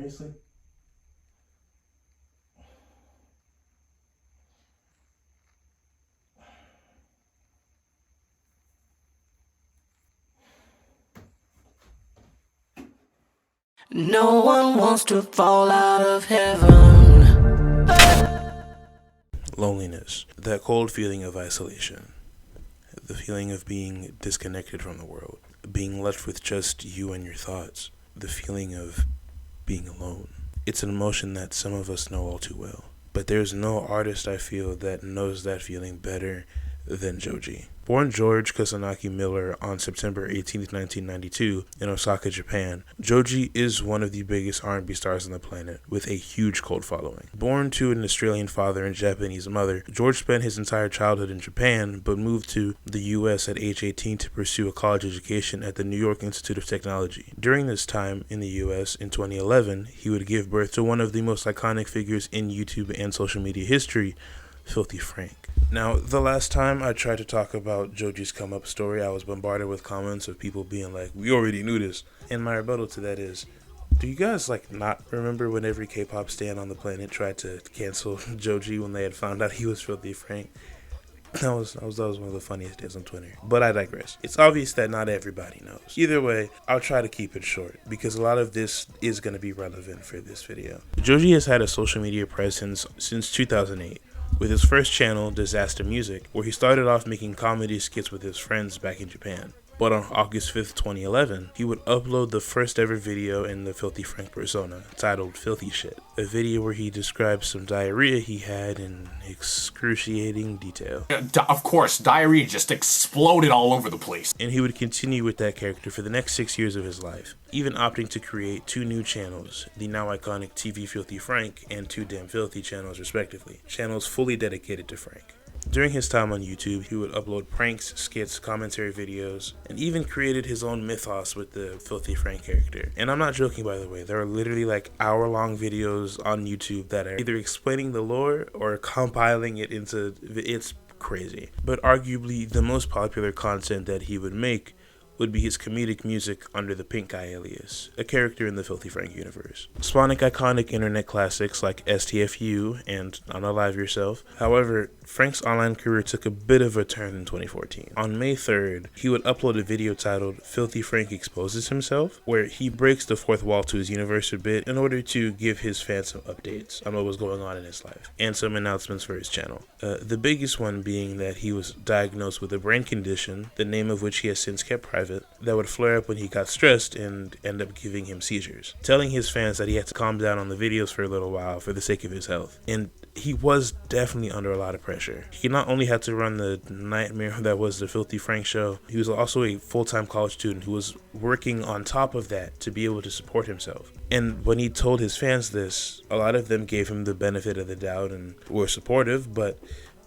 Seriously? No one wants to fall out of heaven. Loneliness. That cold feeling of isolation. The feeling of being disconnected from the world. Being left with just you and your thoughts. The feeling of being alone. It's an emotion that some of us know all too well. But there's no artist, I feel, that knows that feeling better than Joji. Born George Kusanagi Miller on September 18, 1992 in Osaka, Japan, Joji is one of the biggest R&B stars on the planet with a huge cult following. Born to an Australian father and Japanese mother, George spent his entire childhood in Japan but moved to the US at age 18 to pursue a college education at the New York Institute of Technology. During this time in the US in 2011, he would give birth to one of the most iconic figures in YouTube and social media history, Filthy Frank. Now, the last time I tried to talk about Joji's come-up story, I was bombarded with comments of people being like, we already knew this. And my rebuttal to that is, do you guys not remember when every K-pop stan on the planet tried to cancel Joji when they had found out he was Filthy Frank? That was one of the funniest days on Twitter. But I digress. It's obvious that not everybody knows. Either way, I'll try to keep it short because a lot of this is going to be relevant for this video. Joji has had a social media presence since 2008. With his first channel, Disaster Music, where he started off making comedy skits with his friends back in Japan. But on August 5th, 2011, he would upload the first ever video in the Filthy Frank persona, titled Filthy Shit, a video where he describes some diarrhea he had in excruciating detail. Of course, diarrhea just exploded all over the place. And he would continue with that character for the next 6 years of his life, even opting to create 2 new channels, the now iconic TV Filthy Frank and 2 Damn Filthy channels respectively, channels fully dedicated to Frank. During his time on YouTube, he would upload pranks, skits, commentary videos, and even created his own mythos with the Filthy Frank character. And I'm not joking, by the way, there are literally hour-long videos on YouTube that are either explaining the lore or compiling it into, it's crazy. But arguably, the most popular content that he would make would be his comedic music under the Pink Eye alias, a character in the Filthy Frank universe. Spawning iconic internet classics like STFU and Unalive Yourself. However, Frank's online career took a bit of a turn in 2014. On May 3rd, he would upload a video titled Filthy Frank Exposes Himself, where he breaks the fourth wall to his universe a bit in order to give his fans some updates on what was going on in his life, and some announcements for his channel. The biggest one being that he was diagnosed with a brain condition, the name of which he has since kept private, that would flare up when he got stressed and end up giving him seizures, telling his fans that he had to calm down on the videos for a little while for the sake of his health. And he was definitely under a lot of pressure. He not only had to run the nightmare that was the Filthy Frank show, he was also a full-time college student who was working on top of that to be able to support himself. And when he told his fans this, a lot of them gave him the benefit of the doubt and were supportive, but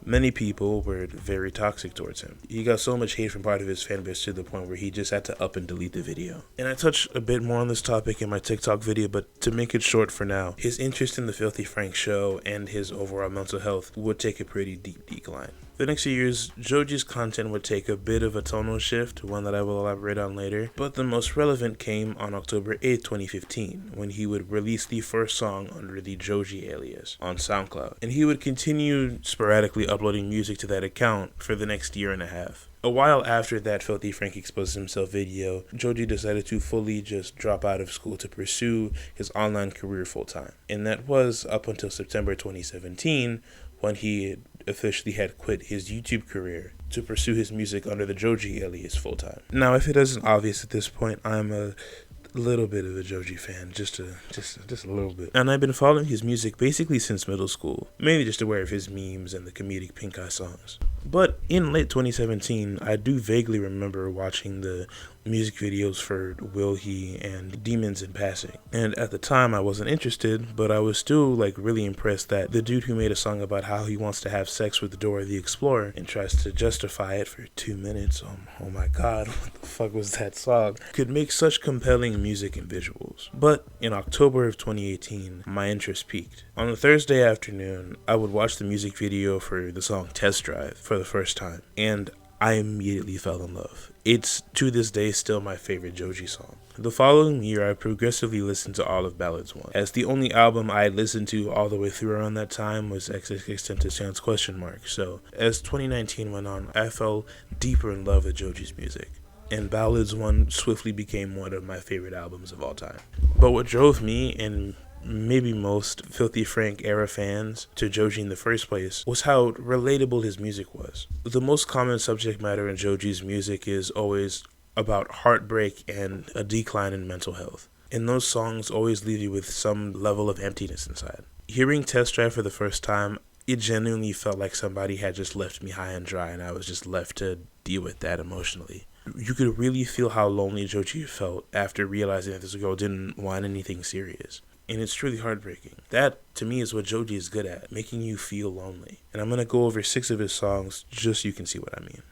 many people were very toxic towards him. He got so much hate from part of his fan base to the point where he just had to up and delete the video. And I touched a bit more on this topic in my TikTok video, but to make it short for now, his interest in the Filthy Frank show and his overall mental health would take a pretty deep decline. The next few years, Joji's content would take a bit of a tonal shift, one that I will elaborate on later, but the most relevant came on October 8th, 2015, when he would release the first song under the Joji alias on SoundCloud, and he would continue sporadically uploading music to that account for the next year and a half. A while after that Filthy Frank Exposes Himself video, Joji decided to fully just drop out of school to pursue his online career full-time, and that was up until September 2017, when he officially had quit his YouTube career to pursue his music under the Joji alias full-time. Now, if it isn't obvious at this point, I'm a little bit of a Joji fan, just a little bit. And I've been following his music basically since middle school, mainly just aware of his memes and the comedic Pink Eye songs. But in late 2017, I do vaguely remember watching the music videos for Will He and Demons in Passing. And at the time I wasn't interested, but I was still really impressed that the dude who made a song about how he wants to have sex with Dora the Explorer and tries to justify it for 2 minutes, oh my god, what the fuck was that song, could make such compelling music and visuals. But in October of 2018, my interest peaked. On a Thursday afternoon, I would watch the music video for the song Test Drive for the first time, and I immediately fell in love. It's, to this day, still my favorite Joji song. The following year, I progressively listened to all of Ballads 1, as the only album I had listened to all the way through around that time was XXXTentacion's ? So, as 2019 went on, I fell deeper in love with Joji's music, and Ballads 1 swiftly became one of my favorite albums of all time. But what drove me, and maybe most Filthy Frank era fans, to Joji in the first place was how relatable his music was. The most common subject matter in Joji's music is always about heartbreak and a decline in mental health. And those songs always leave you with some level of emptiness inside. Hearing Test Drive for the first time, it genuinely felt like somebody had just left me high and dry and I was just left to deal with that emotionally. You could really feel how lonely Joji felt after realizing that this girl didn't want anything serious. And it's truly heartbreaking. That, to me, is what Joji is good at, making you feel lonely. And I'm going to go over 6 of his songs just so you can see what I mean.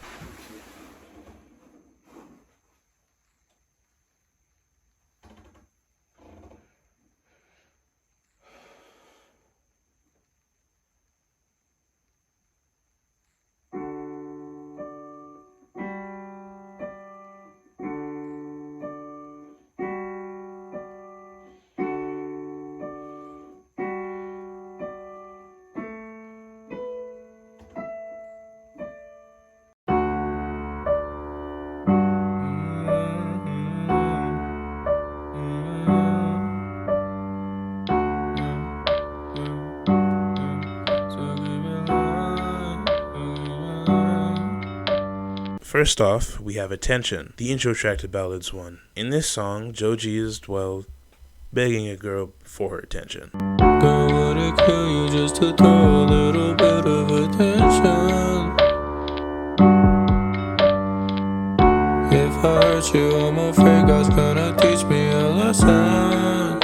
First off, we have Attention, the intro track to Ballads 1. In this song, Joji is, begging a girl for her attention. Girl, would it kill you just to throw a little bit of attention? If I hurt you, I'm afraid God's gonna teach me a lesson.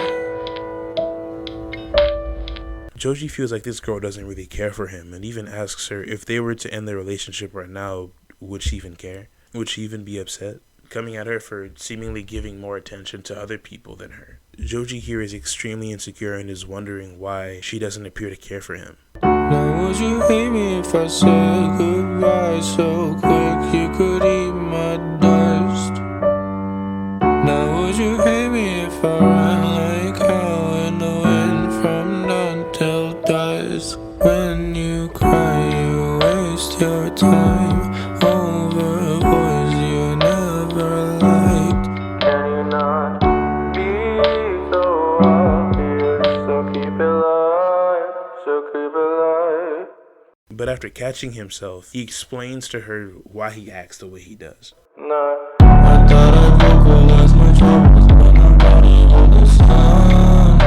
Joji feels like this girl doesn't really care for him and even asks her if they were to end their relationship right now, would she even care? Would she even be upset? Coming at her for seemingly giving more attention to other people than her. Joji here is extremely insecure and is wondering why she doesn't appear to care for him. Now would you hate me if I said goodbye so quick you could eat my dust? Now would you hate me if I ran like hell in the wind from dawn till dusk? When you cry you waste your time over boys you never liked. Can you not be so obvious? So keep it alive, so keep it alive. But after catching himself, he explains to her why he acts the way he does. No, I thought I'd vocalize my troubles, but I'm not able to sound.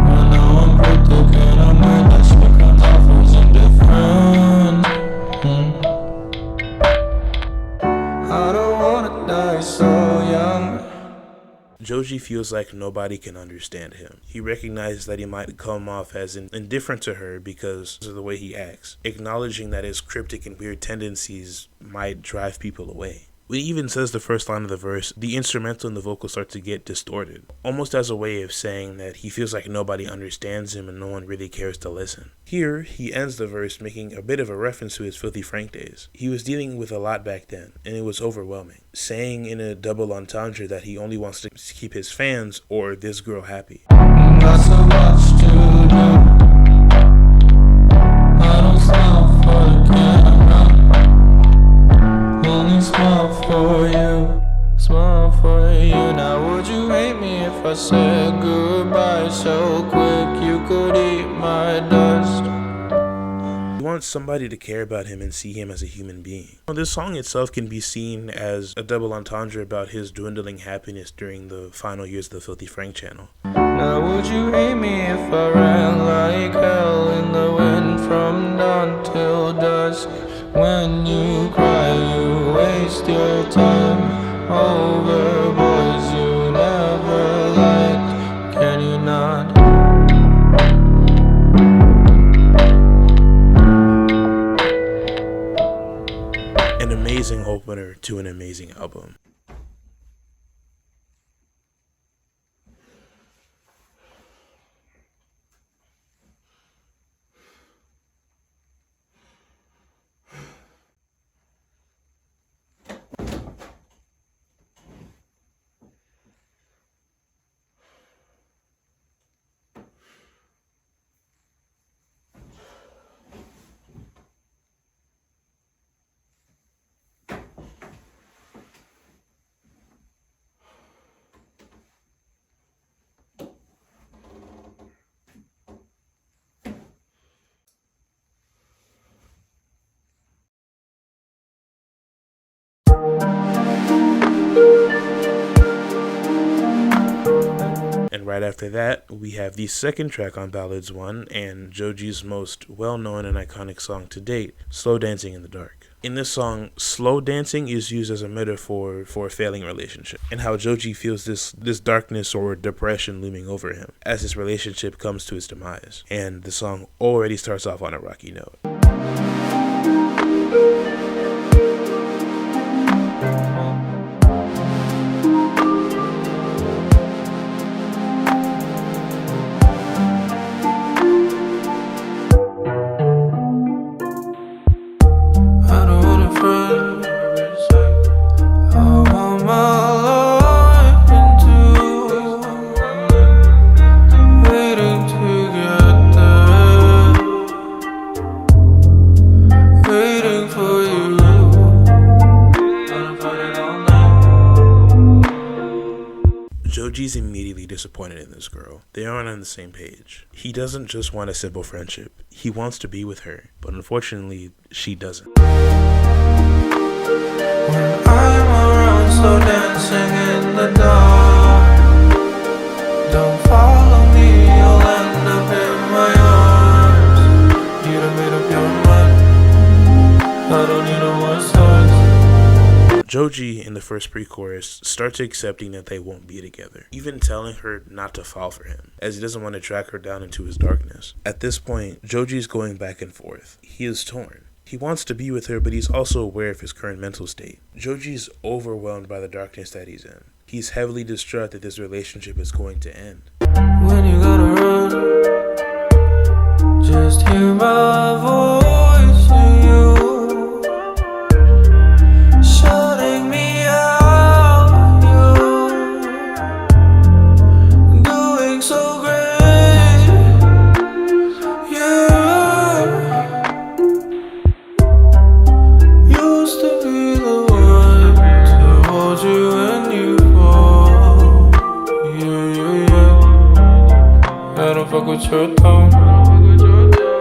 I know I'm cryptic and I might not speak on offers indifferent. I don't wanna die so young. Joji feels like nobody can understand him. He recognizes that he might come off as indifferent to her because of the way he acts, acknowledging that his cryptic and weird tendencies might drive people away. When he even says the first line of the verse, the instrumental and the vocal start to get distorted, almost as a way of saying that he feels like nobody understands him and no one really cares to listen. Here, he ends the verse making a bit of a reference to his Filthy Frank days. He was dealing with a lot back then, and it was overwhelming, saying in a double entendre that he only wants to keep his fans or this girl happy. Not so much to do. I don't smile for the camera. Only smile for you, smile for you. Now would you hate me if I said goodbye so quick you could eat my dust? He wants somebody to care about him and see him as a human being. This song itself can be seen as a double entendre about his dwindling happiness during the final years of the Filthy Frank channel. Now would you hate me if I ran like hell in the wind from dawn till dusk? When you cry you waste your time over boys you never liked. Can you not? An amazing opener to an amazing album. Right after that, we have the second track on Ballads 1 and Joji's most well-known and iconic song to date, Slow Dancing in the Dark. In this song, slow dancing is used as a metaphor for a failing relationship and how Joji feels this darkness or depression looming over him as his relationship comes to its demise. And the song already starts off on a rocky note. Joji's immediately disappointed in this girl. They aren't on the same page. He doesn't just want a simple friendship. He wants to be with her, but unfortunately, she doesn't. When I'm around, slow dancing in the dark. Don't follow me, you'll end up in my arms. You done made up your mind. I don't need no more songs. Joji, in the first pre-chorus, starts accepting that they won't be together, even telling her not to fall for him, as he doesn't want to drag her down into his darkness. At this point, Joji is going back and forth. He is torn. He wants to be with her, but he's also aware of his current mental state. Joji's overwhelmed by the darkness that he's in. He's heavily distraught that this relationship is going to end. When you gotta run, just hear my voice to you. Shutting me out, you doing so great, yeah. Used to be the one to hold you when you fall, yeah. I don't fuck with your tone, I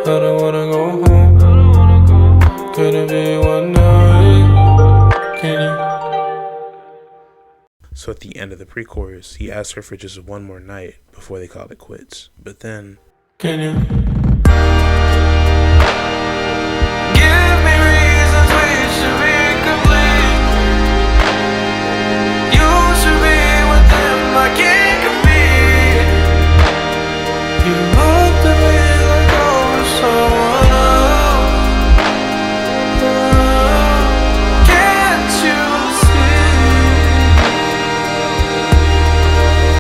don't wanna go home. Can it be one night? So at the end of the pre-chorus, he asks her for just one more night before they call it quits. But then, can you give me reasons we should be complete? You should be with them, I can't compete. You looked at me like I was someone else. Can't you see?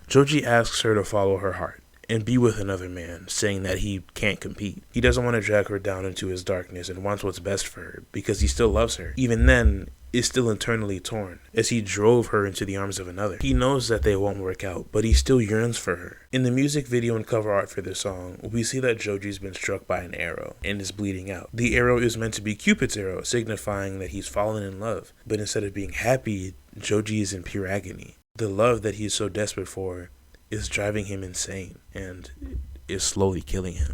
Joji asks her to follow her heart and be with another man, saying that he can't compete. He doesn't want to drag her down into his darkness and wants what's best for her because he still loves her. Even then, is still internally torn as he drove her into the arms of another. He knows that they won't work out, but he still yearns for her. In the music video and cover art for this song, we see that Joji's been struck by an arrow and is bleeding out. The arrow is meant to be Cupid's arrow, signifying that he's fallen in love. But instead of being happy, Joji is in pure agony. The love that he's so desperate for is driving him insane and is slowly killing him.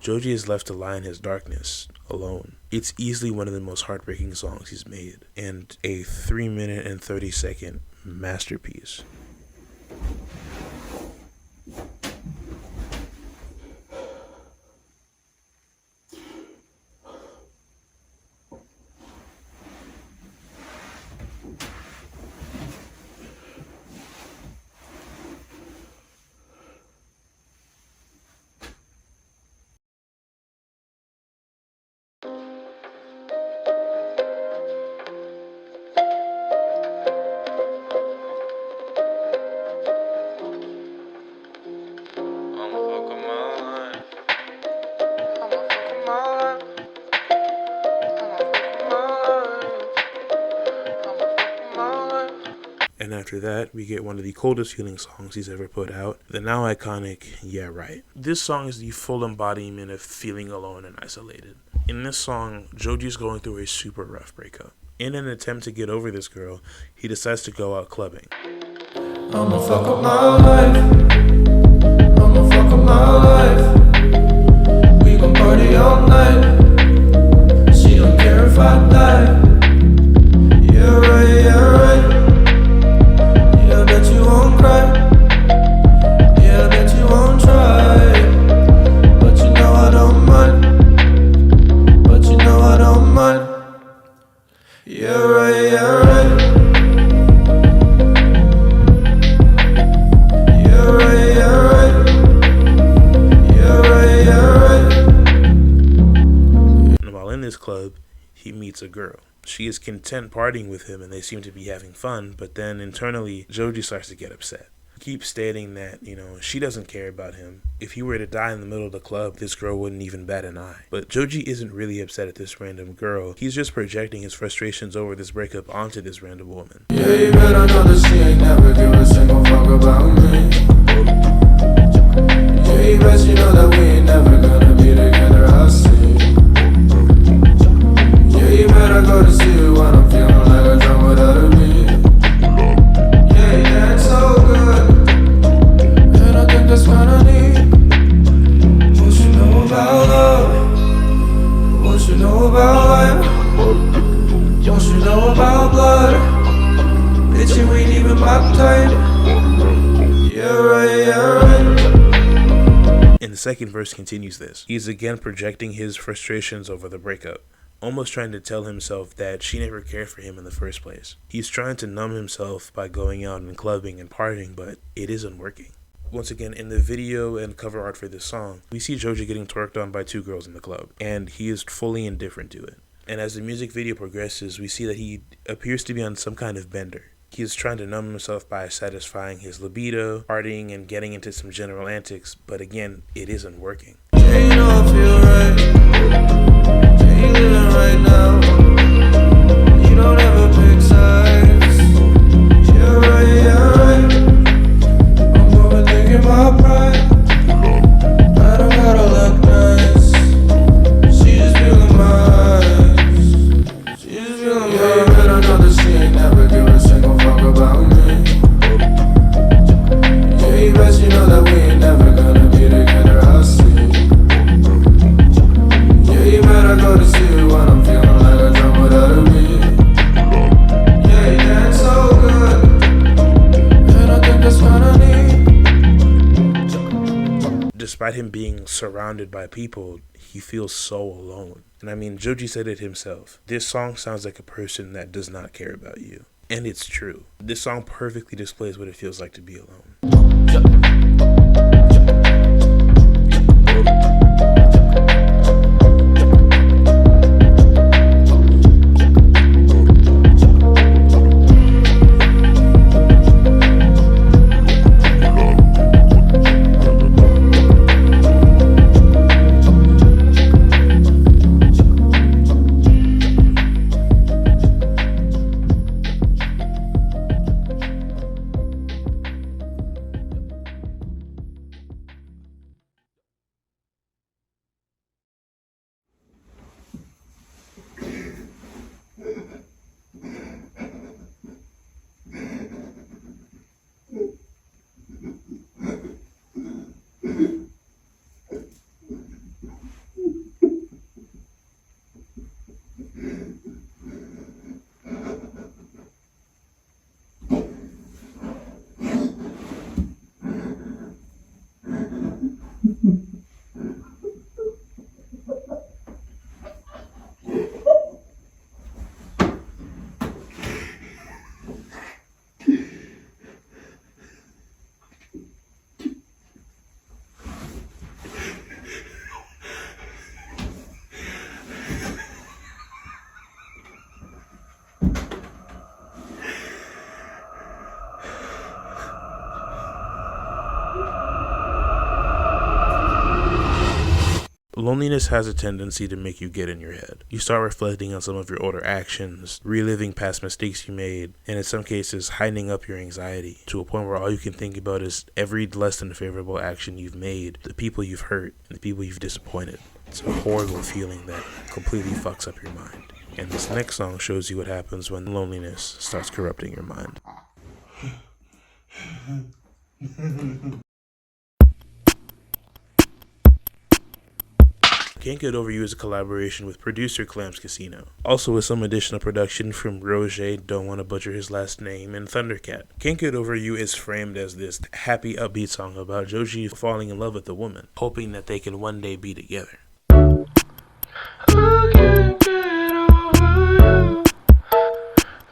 Joji is left to lie in his darkness, alone. It's easily one of the most heartbreaking songs he's made, and a 3-minute and 30-second masterpiece. And after that, we get one of the coldest feeling songs he's ever put out, the now iconic Yeah Right. This song is the full embodiment of feeling alone and isolated. In this song, Joji's going through a super rough breakup. In an attempt to get over this girl, he decides to go out clubbing. I'ma fuck up my life. I'ma fuck up my life. We gon' party all night. She don't care if I die. Yeah right, yeah right. Yeah, I bet you won't cry. Yeah, I bet you won't try. But you know I don't mind. But you know I don't mind. Yeah right, yeah right. Yeah right, yeah right. Yeah right, yeah right. And while in this club, he meets a girl. She is content partying with him and they seem to be having fun, but then internally, Joji starts to get upset. He keeps stating that, she doesn't care about him. If he were to die in the middle of the club, this girl wouldn't even bat an eye. But Joji isn't really upset at this random girl. He's just projecting his frustrations over this breakup onto this random woman. Yeah, you better know that she ain't never give a single fuck about me. Yeah, you bet you know that we ain't never gonna be together, I see. Yeah, you better go to see her when I'm feeling like a drum without a beat. Yeah, you dance so good, and I think that's what I need. What you know about love? What you know about life? What you know about blood? Bitch, you ain't even baptized. Yeah right, yeah right. And the second verse continues this. He's again projecting his frustrations over the breakup, almost trying to tell himself that she never cared for him in the first place. He's trying to numb himself by going out and clubbing and partying, but it isn't working. Once again, in the video and cover art for this song, we see Joji getting twerked on by two girls in the club, and he is fully indifferent to it. And as the music video progresses, we see that he appears to be on some kind of bender. He is trying to numb himself by satisfying his libido, partying, and getting into some general antics, but again, it isn't working. Yeah, you know I feel right. Yeah, you living right now. You don't ever pick sides. Yeah right, yeah right. I'm overthinking my pride. I don't gotta look nice. She just feeling mine. She just feeling mine. Yeah, you better know that she ain't never give a single fuck about me. Yeah, you bet you know that we ain't never gonna be together, I see. Yeah, you better go to see her when I'm feeling like a drum without a beat. Yeah, you dance so good, and I think that's what I need. Despite him being surrounded by people, he feels so alone. And I mean, Joji said it himself. This song sounds like a person that does not care about you. And it's true. This song perfectly displays what it feels like to be alone. Loneliness has a tendency to make you get in your head. You start reflecting on some of your older actions, reliving past mistakes you made, and in some cases, heightening up your anxiety to a point where all you can think about is every less than favorable action you've made, the people you've hurt, and the people you've disappointed. It's a horrible feeling that completely fucks up your mind. And this next song shows you what happens when loneliness starts corrupting your mind. Can't Get Over You is a collaboration with producer Clams Casino. Also with some additional production from Roger, don't want to butcher his last name, and Thundercat. Can't Get Over You is framed as this happy, upbeat song about Joji falling in love with a woman, hoping that they can one day be together. I can't get over you.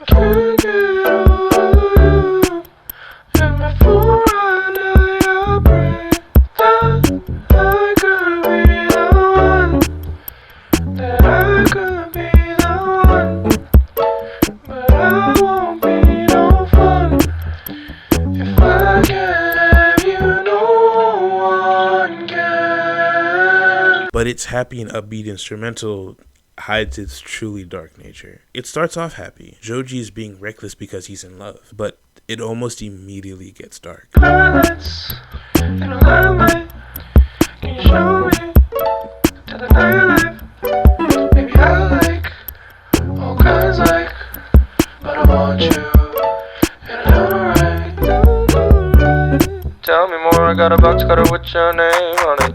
Can't get over you. And before I die, I pray that I could be the one. That I could be the one. But I won't be no fun if I can't have you. No one can. But its happy and upbeat instrumental hides its truly dark nature. It starts off happy. Joji is being reckless because he's in love, but it almost immediately gets dark. Planets in a limelight. Can you show me to the nightlife? Maybe I like all kinds like, but I want you and I don't right. Tell me more, I got a box cutter with your name on it.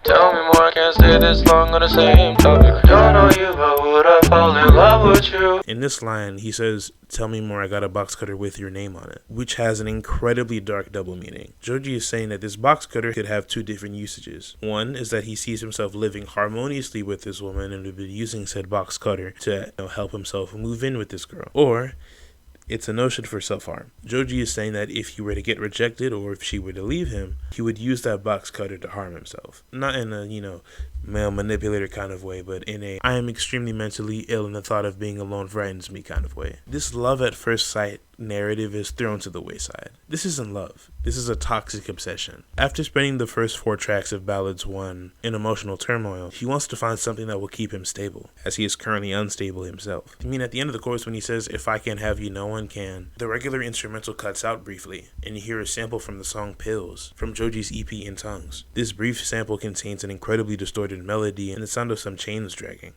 Tell me more, I can't stay this long on the same topic. I don't know you, but would I fall in love with you? In this line, he says, "Tell me more, I got a box cutter with your name on it," which has an incredibly dark double meaning. Joji is saying that this box cutter could have two different usages. One is that he sees himself living harmoniously with this woman and would be using said box cutter to help himself move in with this girl. Or it's a notion for self-harm. Joji is saying that if he were to get rejected or if she were to leave him, he would use that box cutter to harm himself. Not in a, male manipulator kind of way, but in a I am extremely mentally ill and the thought of being alone frightens me kind of way. This love at first sight narrative is thrown to the wayside. This isn't love. This is a toxic obsession. After spending the first 4 tracks of Ballads 1 in emotional turmoil, he wants to find something that will keep him stable, as he is currently unstable himself. I mean, at the end of the chorus when he says, "If I can't have you, no one can," the regular instrumental cuts out briefly, and you hear a sample from the song Pills, from Joji's EP In Tongues. This brief sample contains an incredibly distorted melody and the sound of some chains dragging.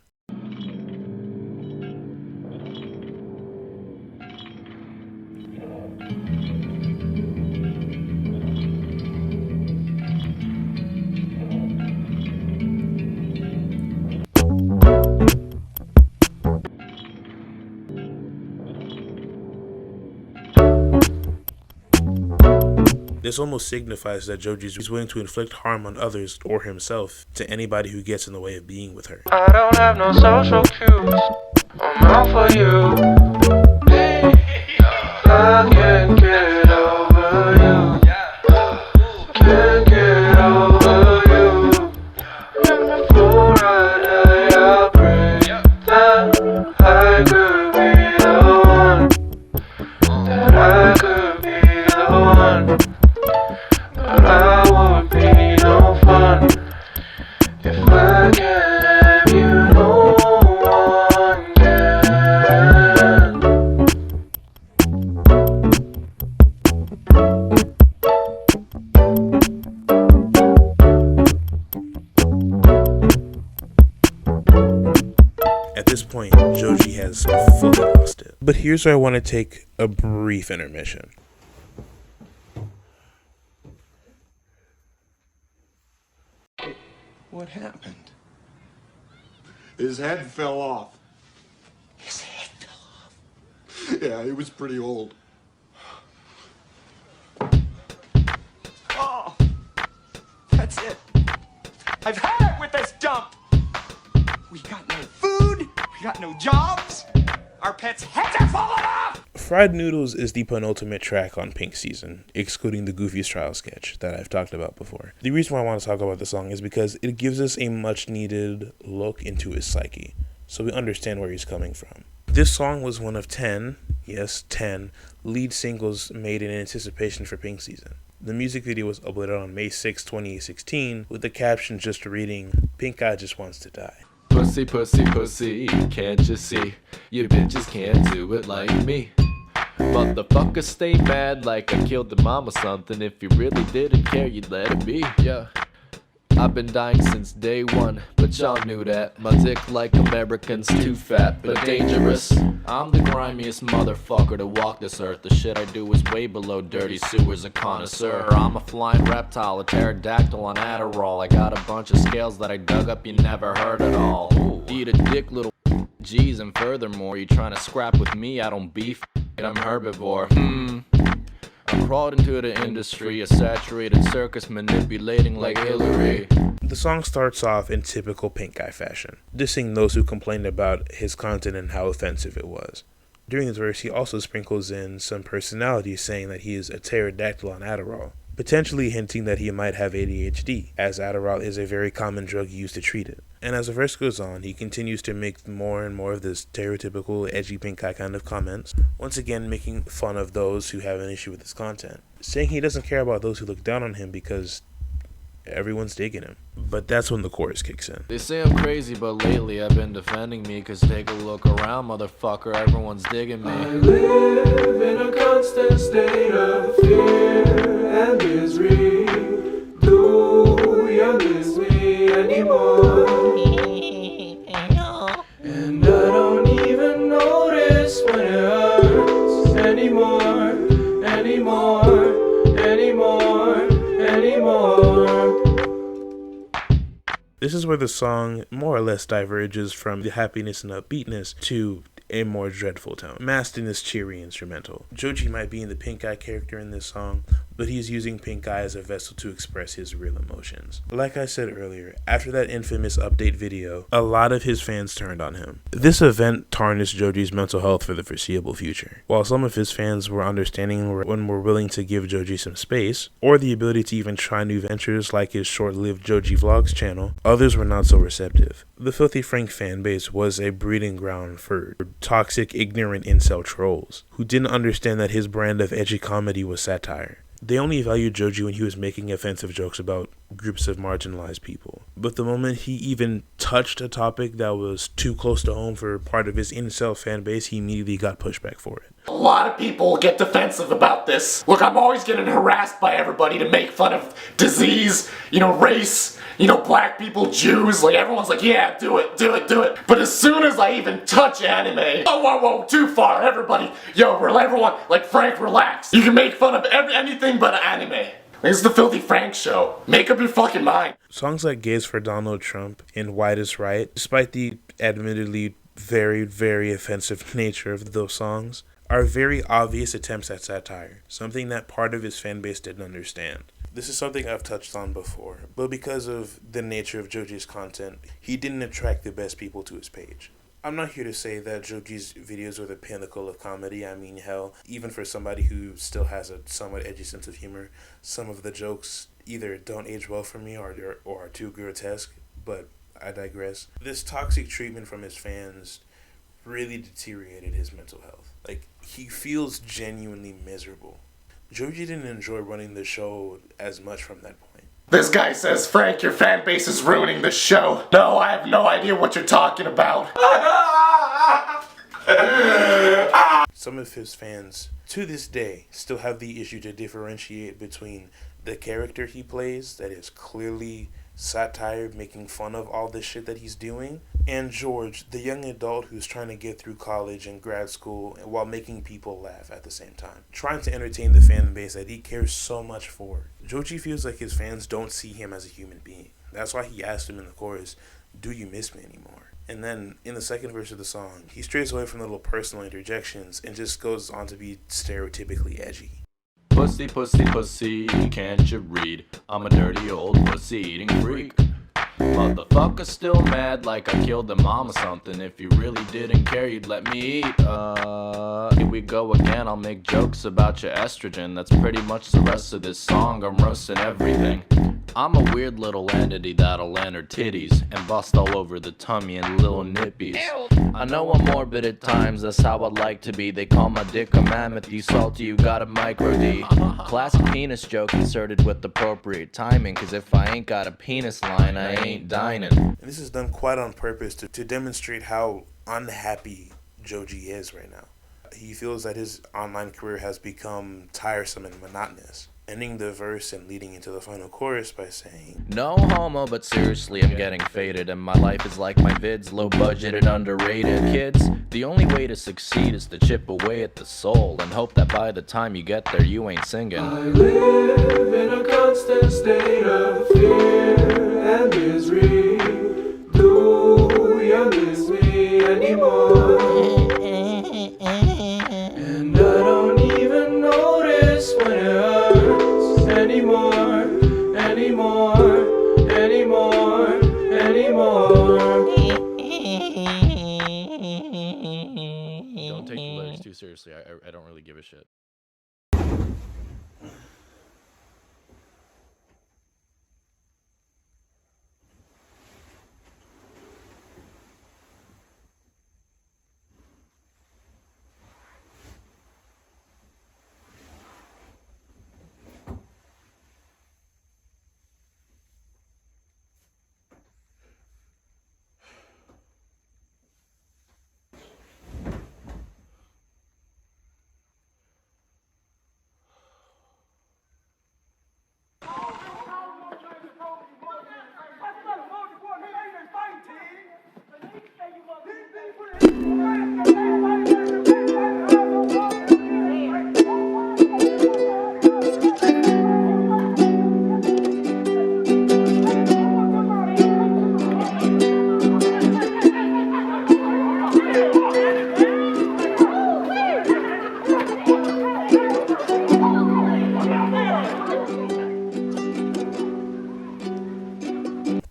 This almost signifies that Joji is willing to inflict harm on others or himself to anybody who gets in the way of being with her. I don't have no social cues. I'm out for you. Hey, I can't get over you. Can't get over you. And before I die, I pray that I could be the one. That I could be the one. But I won't be no fun if I can't have you. No one can. At this point, Joji has fully lost it. But here's where I want to take a brief intermission. What happened? His head fell off. His head fell off. Yeah, he was pretty old. Oh, that's it. I've had it with this dump. We got no food. We got no jobs. Our pets' heads are falling off. Fried Noodles is the penultimate track on Pink Season, excluding the Goofy's Trial sketch that I've talked about before. The reason why I want to talk about the song is because it gives us a much needed look into his psyche, so we understand where he's coming from. This song was one of 10 yes, 10, lead singles made in anticipation for Pink season. The music video was uploaded on May 6, 2016, with the caption just reading, "Pink Eye just wants to die." Pussy, pussy, pussy, can't you see? You bitches can't do it like me. Motherfuckers stay mad like I killed the mom or something. If you really didn't care, you'd let it be, yeah. I've been dying since day one, but y'all knew that. My dick like Americans, too fat, but dangerous. I'm the grimiest motherfucker to walk this earth. The shit I do is way below dirty sewers, a connoisseur. I'm a flying reptile, a pterodactyl on Adderall. I got a bunch of scales that I dug up you never heard at all. Eat a dick, little G's, and furthermore, you trying to scrap with me, I don't beef, I'm herbivore. I crawled into the industry, a saturated circus manipulating like Hillary. The song starts off in typical Pink Eye fashion, dissing those who complained about his content and how offensive it was. During this verse, he also sprinkles in some personality saying that he is a pterodactyl on Adderall, potentially hinting that he might have ADHD, as Adderall is a very common drug used to treat it. And as the verse goes on, he continues to make more and more of this stereotypical edgy Pink Eye kind of comments, once again making fun of those who have an issue with his content, saying he doesn't care about those who look down on him because everyone's digging him. But that's when the chorus kicks in. They say I'm crazy, but lately I've been defending me, cause take a look around, motherfucker, everyone's digging me. I live in a constant state of fear and misery. Do you miss me anymore? And I don't even notice when it hurts anymore, anymore, anymore, anymore. This is where the song more or less diverges from the happiness and upbeatness to a more dreadful tone, masked in this cheery instrumental. Joji might be in the Pink Eye character in this song, but he's using Pink Eye as a vessel to express his real emotions. Like I said earlier, after that infamous update video, a lot of his fans turned on him. This event tarnished Joji's mental health for the foreseeable future. While some of his fans were understanding and were willing to give Joji some space, or the ability to even try new ventures like his short-lived Joji Vlogs channel, others were not so receptive. The Filthy Frank fanbase was a breeding ground for toxic, ignorant incel trolls, who didn't understand that his brand of edgy comedy was satire. They only valued Joji when he was making offensive jokes about groups of marginalized people. But the moment he even touched a topic that was too close to home for part of his incel fan base, he immediately got pushback for it. A lot of people get defensive about this. Look, I'm always getting harassed by everybody to make fun of disease, race, black people, Jews. Like, everyone's like, yeah, do it, do it, do it. But as soon as I even touch anime, whoa, too far, everybody. Everyone, like, Frank, relax. You can make fun of anything but anime. This is the Filthy Frank show. Make up your fucking mind. Songs like Gays for Donald Trump and White is Right, despite the admittedly very, very offensive nature of those songs, are very obvious attempts at satire, something that part of his fan base didn't understand. This is something I've touched on before, but because of the nature of Joji's content, he didn't attract the best people to his page. I'm not here to say that Joji's videos are the pinnacle of comedy. I mean, hell, even for somebody who still has a somewhat edgy sense of humor, some of the jokes either don't age well for me or are too grotesque, but I digress. This toxic treatment from his fans really deteriorated his mental health. Like, he feels genuinely miserable. Joji didn't enjoy running the show as much from that point. This guy says, Frank, your fan base is ruining the show. No, I have no idea what you're talking about. Some of his fans, to this day, still have the issue to differentiate between the character he plays, that is clearly satire, making fun of all the shit that he's doing, and George, the young adult who's trying to get through college and grad school while making people laugh at the same time, trying to entertain the fan base that he cares so much for. Joji feels like his fans don't see him as a human being. That's why he asked him in the chorus, "Do you miss me anymore?" And then in the second verse of the song, he strays away from the little personal interjections and just goes on to be stereotypically edgy. Pussy, pussy, pussy, can't you read? I'm a dirty old pussy-eating freak. Motherfucker still mad like I killed the mom or something. If you really didn't care, you'd let me eat. Here we go again, I'll make jokes about your estrogen. That's pretty much the rest of this song, I'm roasting everything. I'm a weird little entity that'll land her titties and bust all over the tummy and little nippies. I know I'm morbid at times, that's how I like to be. They call my dick a mammoth, you salty, you got a micro D. Classic penis joke inserted with appropriate timing, cause if I ain't got a penis line, I ain't dining. And this is done quite on purpose to demonstrate how unhappy Joji is right now. He feels that his online career has become tiresome and monotonous, ending the verse and leading into the final chorus by saying, No homo, but seriously I'm getting faded, and my life is like my vids, low budget and underrated. Kids, the only way to succeed is to chip away at the soul and hope that by the time you get there you ain't singing. I live in a constant state of fear and misery. Do you miss me anymore? And I don't even notice when it hurts anymore. Don't take the lyrics too seriously, I don't really give a shit.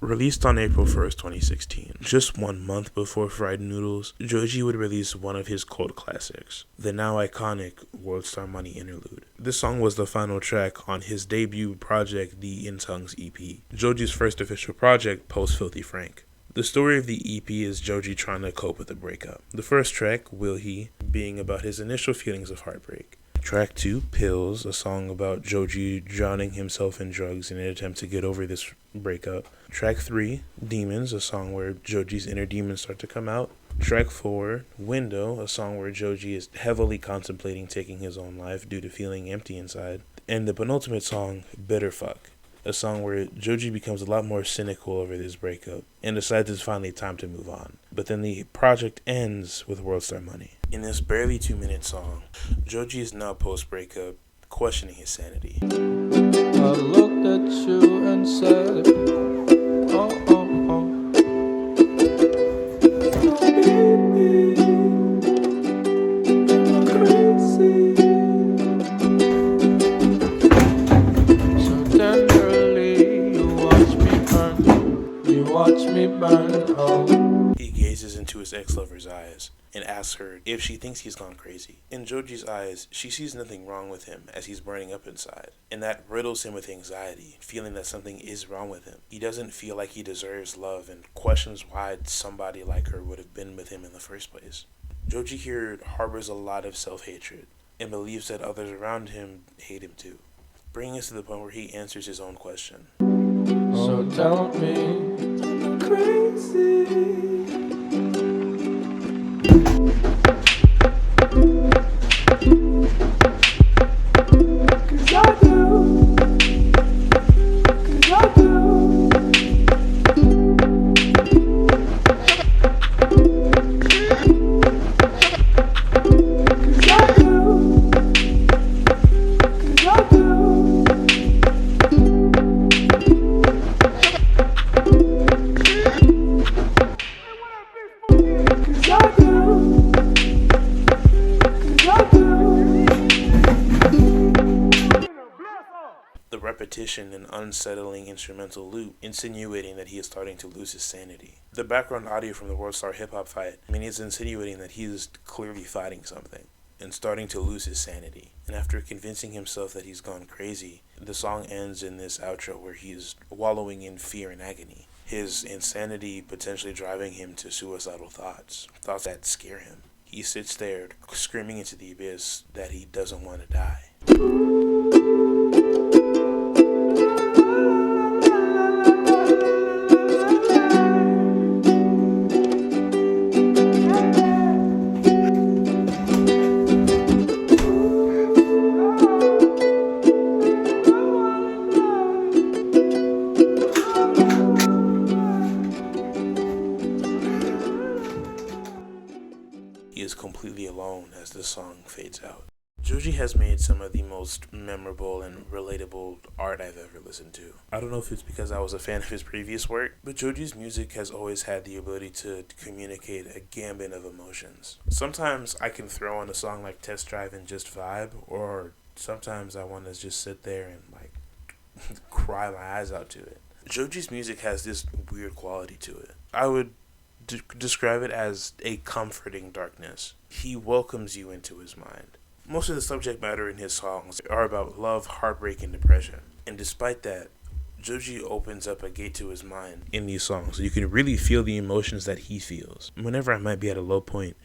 Released on April 1st, 2016, just 1 month before Fried Noodles, Joji would release one of his cult classics, the now iconic Worldstar Money Interlude. This song was the final track on his debut project, the In Tongues EP, Joji's first official project post Filthy Frank. The story of the EP is Joji trying to cope with a breakup. The first track, Will He, being about his initial feelings of heartbreak. Track 2, Pills, a song about Joji drowning himself in drugs in an attempt to get over this breakup. Track 3, Demons, a song where Joji's inner demons start to come out. Track 4, Window, a song where Joji is heavily contemplating taking his own life due to feeling empty inside. And the penultimate song, Bitter Fuck, a song where Joji becomes a lot more cynical over this breakup and decides it's finally time to move on. But then the project ends with Worldstar Money. In this barely 2-minute song, Joji is now post-breakup questioning his sanity. I looked at you and said, oh, oh, oh. Baby, I'm crazy. So tenderly, you watch me burn, oh. He gazes into his ex-lover's eyes and asks her if she thinks he's gone crazy. In Joji's eyes, she sees nothing wrong with him as he's burning up inside, and that riddles him with anxiety, feeling that something is wrong with him. He doesn't feel like he deserves love and questions why somebody like her would have been with him in the first place. Joji here harbors a lot of self-hatred and believes that others around him hate him too, bringing us to the point where he answers his own question. So tell me, I'm crazy. Cause I do. Cause I do. Cause I do. Cause I do. Cause I do. Cause I do. The repetition and unsettling instrumental loop insinuating that he is starting to lose his sanity. The background audio from the Worldstar hip-hop fight, he's insinuating that he is clearly fighting something. and starting to lose his sanity. And after convincing himself that he's gone crazy, the song ends in this outro where he's wallowing in fear and agony. His insanity potentially driving him to suicidal thoughts that scare him. He sits there screaming into the abyss that he doesn't want to die. He is completely alone as the song fades out. Joji has made some of the most memorable and relatable art I've ever listened to. I don't know if it's because I was a fan of his previous work, but Joji's music has always had the ability to communicate a gambit of emotions. Sometimes I can throw on a song like Test Drive and just vibe, or sometimes I want to just sit there and cry my eyes out to it. Joji's music has this weird quality to it. I would describe it as a comforting darkness. He welcomes you into his mind. Most of the subject matter in his songs are about love, heartbreak, and depression. And despite that, Joji opens up a gate to his mind in these songs. You can really feel the emotions that he feels. Whenever I might be at a low point,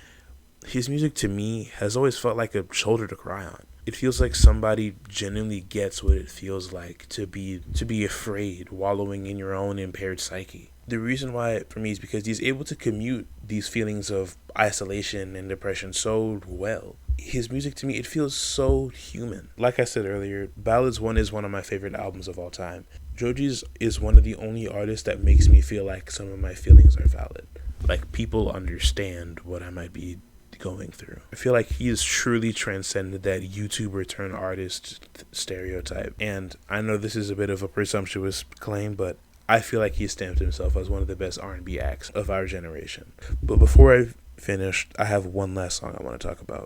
his music to me has always felt like a shoulder to cry on. It feels like somebody genuinely gets what it feels like to be afraid, wallowing in your own impaired psyche. The reason why for me is because he's able to commute these feelings of isolation and depression so well. His music to me, it feels so human. Like I said earlier, Ballads 1 is one of my favorite albums of all time. Joji's is one of the only artists that makes me feel like some of my feelings are valid. Like people understand what I might be going through. I feel like he has truly transcended that YouTuber turned artist stereotype. And I know this is a bit of a presumptuous claim, but I feel like he stamped himself as one of the best R&B acts of our generation. But before I finish, I have one last song I want to talk about.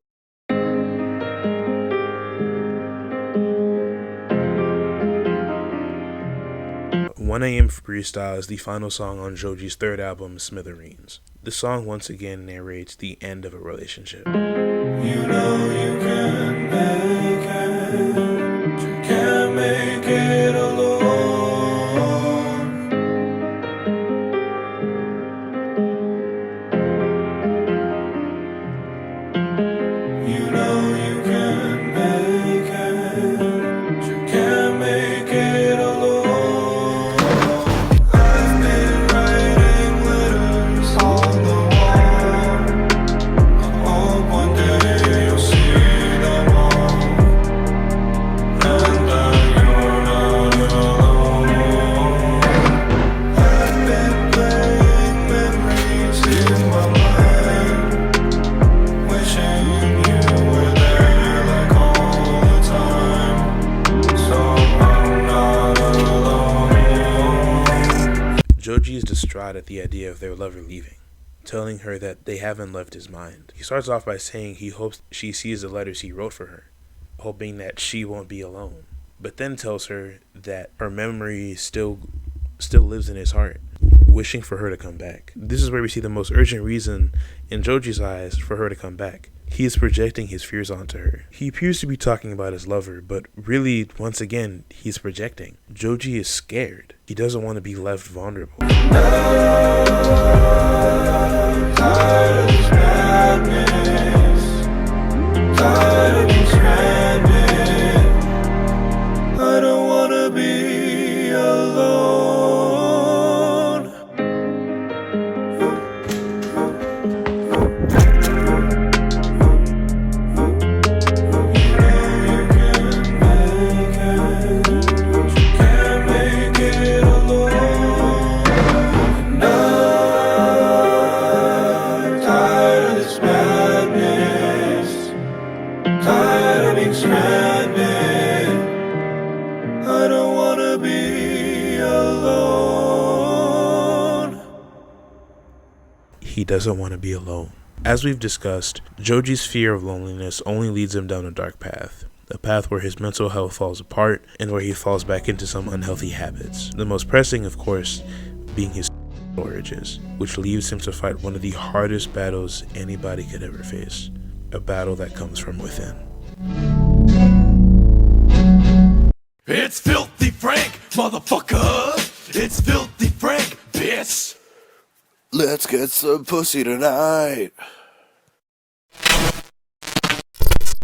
1am Freestyle is the final song on Joji's third album, Smithereens. The song once again narrates the end of a relationship. You know you can make it, you can't make it alone. You know you can make it, you can't make it alone. I've been writing letters on the wall. I hope one day you'll see them all, and that you're not alone. I've been playing memories in my mind, wishing you were there like all the time, so I'm not alone. Joji is distraught at the idea of their lover leaving, telling her that they haven't left his mind. He starts off by saying he hopes she sees the letters he wrote for her, hoping that she won't be alone, but then tells her that her memory still lives in his heart, wishing for her to come back. This is where we see the most urgent reason in Joji's eyes for her to come back. He is projecting his fears onto her. He appears to be talking about his lover, but really, once again, he's projecting. Joji is scared. He doesn't want to be left vulnerable. Tired of this madness, tired of being stranded. I don't wanna be alone. You know you can make it, but you can't make it alone. And I'm tired of this madness, tired of being stranded. I don't wanna be alone. He doesn't want to be alone. As we've discussed, Joji's fear of loneliness only leads him down a dark path. A path where his mental health falls apart and where he falls back into some unhealthy habits. The most pressing, of course, being his urges, which leaves him to fight one of the hardest battles anybody could ever face. a battle that comes from within. It's Filthy Frank, motherfucker! It's Filthy Frank, bitch! Let's get some pussy tonight.